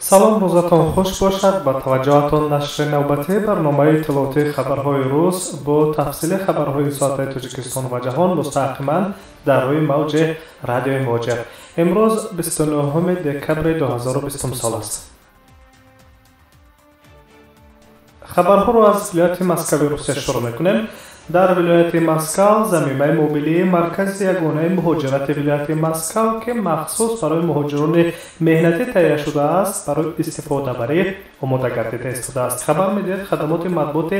салом рӯзатон хуш бошад. ба таваҷҷӯҳатон нашри навбатии барномаи иттилоотии хабарҳои рӯз бо тафсили хабарҳои соатаи Тоҷикистон ва ҷаҳон мустақиман дар рӯи мавҷи радиои Муҳоҷир. имрӯз 29 декабри 2020 сол аст. хабарҳоро аз вилояти Москави Русия шурӯъ мекунем. дар вилояти Москав заминаи мобилии маркази ягонаи муҳоҷирати вилояти Москав ки махсус барои муҳоҷирони меҳнатӣ таҳия шудааст, барои истифодабарӣ омода гардида истодааст. хабар медиҳад хадамоти матбуоти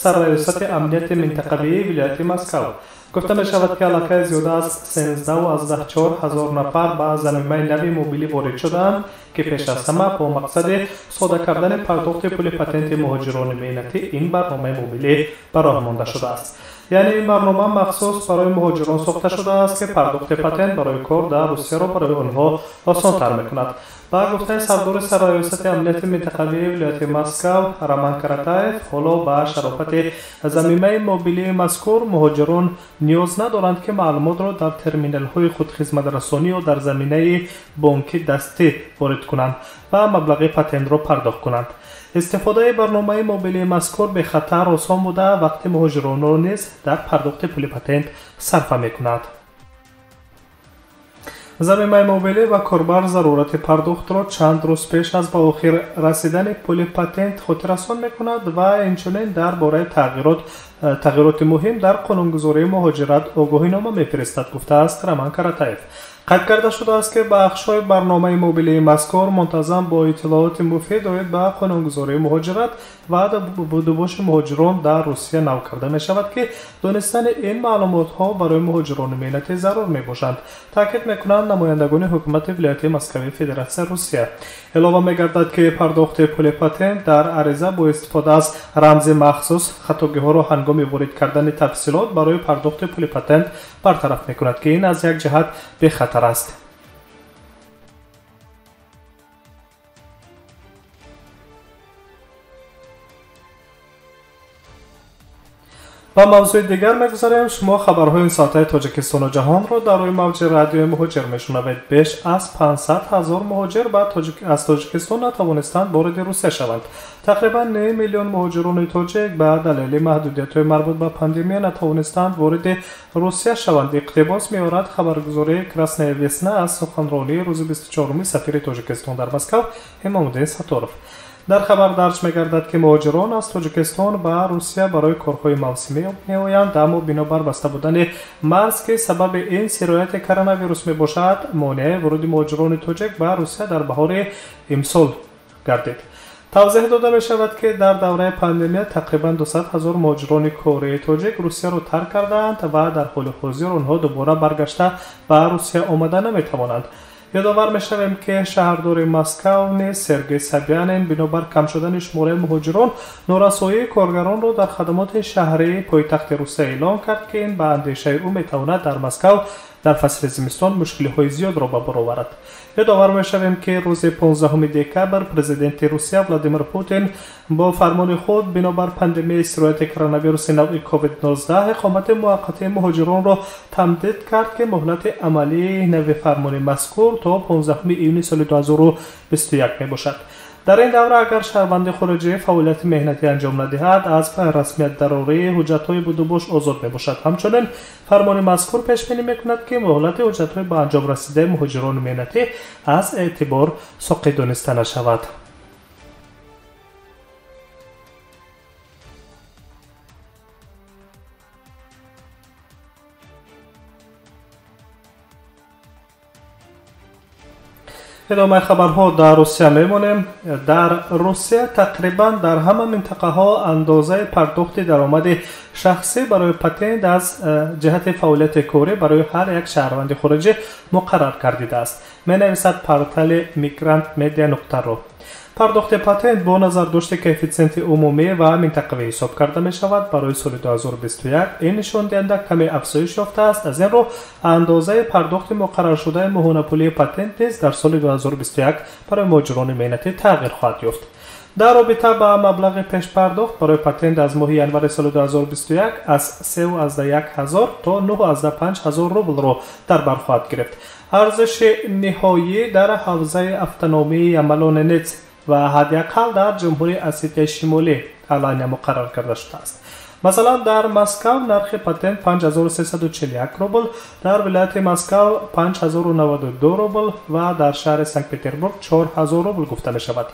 сарраёсати амнияти минтақавии вилояти Москав. гуфта мешавад ки аллакай зиёда аз 13,4 нафар ба заминаи нави мобилӣ ворид шудаанд ки пеш аз ҳама бо мақсади сода кардани пардохти пули патенти муҳоҷирони меҳнатӣ ин барномаи мобилӣ ба роҳ монда шудааст. яъне ин барнома махсус барои муҳоҷирон сохта шудааст ки пардохти патент барои кор дар Русияро барои онҳо осонтар мекунад. ба гуфтаи сардори сарраёсати амнияти минтақавии вилояти Москав Роман Каратаев, ҳоло ба шарофати заминаи мобилии мазкур муҳоҷирон ниёз надоранд ки маълумотро дар терминалҳои худхизматрасонӣ ё дар заминаи бонкӣ дастӣ ворид кунанд ва маблағи патентро пардохт кунанд. истифодаи барномаи мобилии мазкур бехатар осон буда вақти муҳоҷиронро низ дар пардохти пули патент сарфа мекунад. заминаи мобилӣ ва корбар зарурати пардохтро чанд рӯз пеш аз ба охир расидани пули патент хотиррасон мекунад ва инчунин дар бораи тағйироти муҳим дар қонунгузории муҳоҷират огоҳинома мефиристад, гуфтааст Роман Каратаев. қайд карда шудааст ки бахшҳои барномаи мобилии мазкур мунтазам бо иттилооти муфид оид ба қонунгузории муҳоҷират ва будубоши муҳоҷирон дар Русия нав карда мешавад ки донистани ин маълумотҳо барои муҳоҷирони меҳнатӣ зарур мебошанд, таъкид мекунанд намояндагони ҳукумати вилояти Москавии Федератсияи Русия. илова мегардад ки пардохти пули патент дар ариза бо истифода аз рамзи махсус хатогиҳоро ҳангоми ворид кардани тафсилот барои пардохти пули патент бартараф мекунад ки ин аз як ҷиҳат бехатар аст. ба мавзӯи дигар мегузарем. шумо хабарҳои соатаи Тоҷикистону ҷаҳонро дар рӯи мавҷи радиои Муҳоҷир мешунавед. беш аз 500,000 муҳоҷир аз Тоҷикистон натавонистанд вориди Русия шаванд. тақрибан 9 миллион муҳоҷирони тоҷик ба далели маҳдудиятҳои марбут ба пандемия натавонистанд вориди Русия шаванд. иқтибос меорад хабаргузории Красная Весна аз суханронии рӯзи 24 сафири Тоҷикистон дар Москав Эмомуддин Сатторов. дар хабар дарҷ мегардад ки муҳоҷирон аз Тоҷикистон ба Русия барои корҳои мавсимӣ меоянд, аммо бинобар баста будани марз ки сабаби ин сирояти коронавирус мебошад, монеаи вуруди муҳоҷирони тоҷик ба Русия дар баҳори имсол гардид. тавзеҳ дода мешавад ки дар давраи пандемия тақрибан 200,000 муҳоҷирони кории тоҷик Русияро тарк кардаанд ва дар ҳоли ҳозир онҳо дубора баргашта ба Русия омада наметавонанд. ёдовар мешавем ки шаҳрдори Москав низ Сергей Собянин бинобар кам шудани шумораи муҳоҷирон норасоии коргаронро дар хадамоти шаҳрии пойтахти Русия эълон кард ки ин ба андешаи ӯ метавонад дар Москав дар фасли зимистон мушкилиҳои зиёдро ба бор оварад. ёдовар мешавем ки рӯзи 15 декабр президенти Русия Владимир Путин бо фармони худ бинобар пандемияи сирояти коронавируси навъи COVID-19 иқомати муваққатии муҳоҷиронро тамдид кард ки муҳлати амалии нави фармони мазкур то 15 июни соли 2021 мебошад. дар ин давра агар шаҳрванди хориҷӣ фаъолияти меҳнатӣ анҷом надиҳад, аз расмият дарории ҳуҷҷатҳои будубош озод мебошад. ҳамчунин фармони мазкур пешбинӣ мекунад ки муҳлати ҳуҷҷатҳои ба анҷом расидаи муҳоҷирони меҳнатӣ аз эътибор соқит дониста нашавад. идомаи хабарҳо дар Русия мемонем. дар Русия тақрибан дар ҳама минтақаҳо андозаи пардохти даромади шахсӣ барои патент аз ҷиҳати фаъолияти корӣ барои ҳар як шаҳрванди хориҷӣ муқаррар гардидааст, менависад портали migrantmedia.ru. пардохти патент бо назардошти коэффициенти умумӣ ва минтақавӣ ҳисоб карда мешавад. барои соли 2021 ин нишондиҳанда каме афзоиш ёфтааст. аз ин роҳ андозаи пардохти муқарраршудаи моҳонапулии патент низ дар соли 2021 барои муҳоҷирони меҳнатӣ тағйир хоҳад ёфт. дар робита ба маблағи пешпардохт барои патент аз моҳи январи соли 2021 аз 3,1 то 9,5 рублро дар бар хоҳад гирифт. арзиши ниҳоӣ дар ҳавзаи автономии Ямалон-Нец و حداقل در جمهوری اسیای شمالی اعلانیه مقرر کرده شده است. مثلا در مسکو نرخ پاتنت 5341 روبل، در ولایت مسکو 5092 روبل و در شهر سنت پترزبورگ 4000 روبل گفته می شود.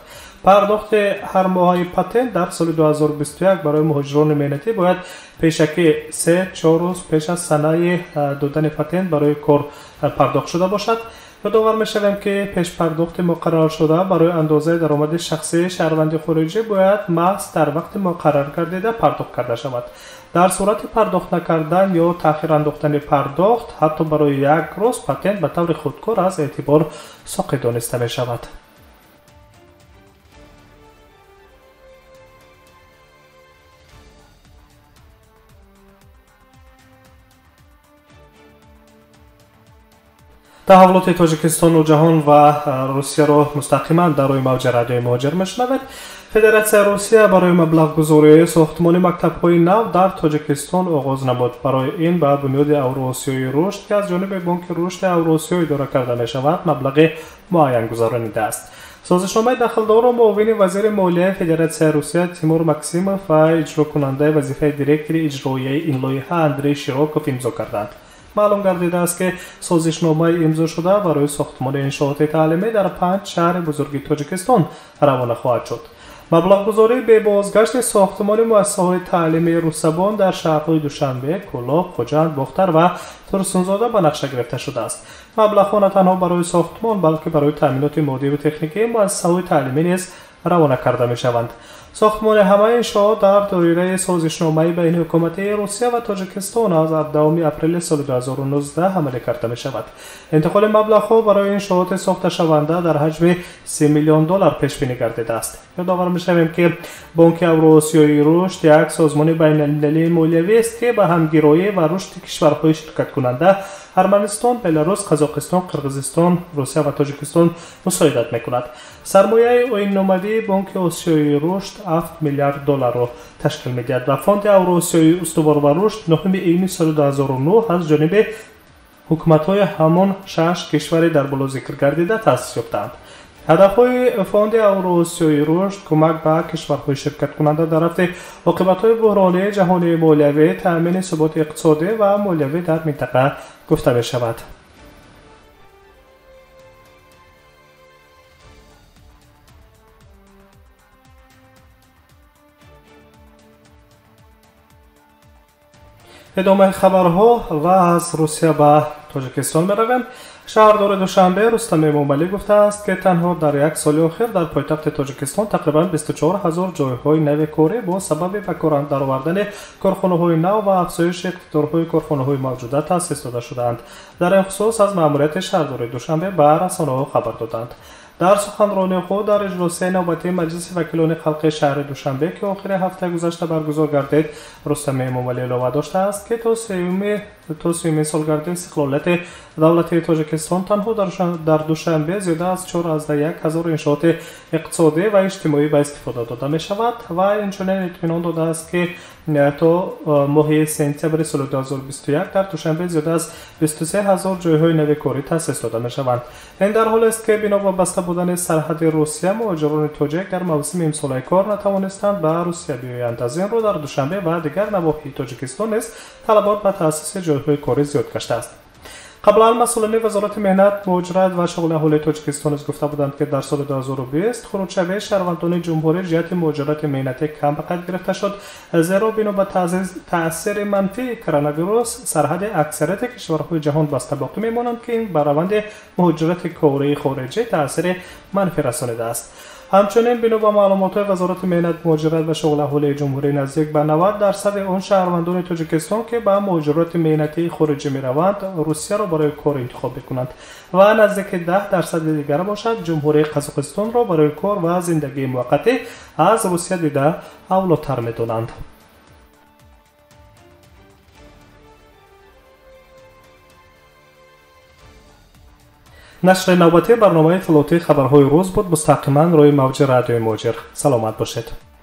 پرداخت هر ماهی پاتنت در سال 2021 برای مهاجران مهنتی باید پیشکی 3-4 روز پیش از صحنه دادن پاتنت برای کار پرداخت شده باشد. یادآور می‌شویم که پیش پرداخت مقرر شده برای اندازه درآمد شخصی شهروند خارجی باید محض در وقت مقرر گردیده پرداخت کرده شود. در صورت پرداخت نکردن یا تأخیر انداختن پرداخت حتی برای یک روز پاتنت به طور خودکار از اعتبار ساقط دانسته می شود. تحولات تاجیکستان و جهان و روسیه را مستقیما در روی موج رادیوی مهاجر میشنوید. فدراسیون روسیه برای مبلغ گذاری ساختمان مکتب‌های نو در تاجیکستان آغاز نمود. برای این به بنیاد اوراسیای رشد که از جانب بانک رشد اوراسیایی اداره کرده می شود مبلغ معین گذرانیده است. سازشنامه دخلدار و معاون وزیر مالیه فدراسیون روسیه تیمور مکسیموف و اجرا کننده وظیفه دیرکتور اجرایی این لایحه اندری شیراکوف امضا کردند. معلوم گردیده است که سازشنامه امضا شده برای ساختمان انشاءات تعلیمی در 5 شهر بزرگ تاجیکستان روانه خواهد شد. مبلغ گذاری به بازگشت ساختمان مؤسسه‌های تعلیمی روسبان در شهرهای دوشنبه، کلاب، خوجند، باختر و ترسونزاده به نقشه گرفته شده است. مبلغ نه تنها برای ساختمان بلکه برای تامینات مادی و تکنیکی مؤسسه‌های تعلیمی نیز روانه کرده می‌شوند. ساختمان همه انشاءات در دایره سازشنامه بین حکومت روسیه و تاجیکستان از 17 اپریل سال 2019 عملی کرده می شود. انتقال مبلغ‌ها برای انشاءات ساخته شونده در حجم 30 میلیون دلار پیش بینی گردیده است. یادآور می‌شویم که بانک اوراسیایی رشد یک سازمان بین‌المللی مالیوی است که به همگرایی و رشد کشورهای شرکت کننده ارمنستان، بلاروس، قزاقستان، قرقیزستان، روسیه و تاجیکستان مساعدت می‌کند. سرمایه عین نامدی بانک آسیایی رشد 7 میلیارد دلار را تشکیل می‌دهد و فاند اوراسیایی استوار و رشد 9 ایین سال 2009 از جانب حکومت‌های همان 6 کشور در بالا ذکر گردیده تأسیس یافتند. هدف‌های فاند اوراسیایی رشد کمک به کشورهای شرکت کننده در رفع عاقبت‌های بحرانی جهانی مالیوی، تأمین ثبات اقتصادی و مالیوی در منطقه گفته می‌شود. ادامه خبرها و از روسیه به تاجیکستان می‌رویم. شهردار دوشنبه رستم موملی گفته است که تنها در یک سال اخیر در پایتخت تاجیکستان تقریباً 24000 جایهای نو کاری با سبب به کار درآوردن کارخانه‌های نو و افزایش اقتدارهای کارخانه‌های موجوده تأسیس داده شدند. در این خصوص از مأموریت شهردار دوشنبه به رسانه‌ها خبر دادند. در سخنرانی خود در اجلاس نوبتی مجلس وکیلان خلق شهر دوشنبه که آخر هفته گذشته برگزار گردید، رستم موملی علاوه داشته است که تا سومین سالگرد استقلالیت دولت تاجیکستان تنها در دوشنبه زیاده از 14,000 انشاءات اقتصادی و اجتماعی به استفاده داده می شود و اینچنین اطمینان داده است که تا ماه سپتامبر سال 2021 در دوشنبه زیاده از 23000 جایهای نو کاری تأسیس داده می شوند. این در حالی است که بنا به بسته بودن سرحد روسیه مهاجران تاجیک در موسم امسال کار نتوانستند به روسیه بیایند. از این رو در دوشنبه و دیگر نواحی تاجیکستان نیز طلبات به تأسیس جایهای کاری زیاد گشته است. قبلا مسئولان وزارت مهنت، مهاجرت و شغل اهالی تاجیکستان از گفته بودند که در سال 2020 خروج‌شوی شهروندان جمهوری جهت مهاجرت مهنتی کم به قید گرفته شد، زیرا بنا به تاثیر منفی کرونا ویروس سرحد اکثریت کشورهای جهان بسته باقی میمانند که این بر روند مهاجرت کاری خارجی تاثیر منفی رسانیده است. همچنین بنا به معلومات وزارت مهنت، مهاجرت و شغل اهالی جمهوری نزدیک به 90% آن شهروندان تاجیکستان که به مهاجرت مهنتی خارجی می‌روند روسیه را برای کار انتخاب می‌کنند و نزدیک 10% دیگر باشد جمهوری قزاقستان را برای کار و زندگی موقتی از روسیه دیده اولاتر می‌دانند. نشر نوبتی برنامه اطلاعاتی خبرهای روز بود. مستقیما روی موج رادیوی مهاجر. سلامت باشید.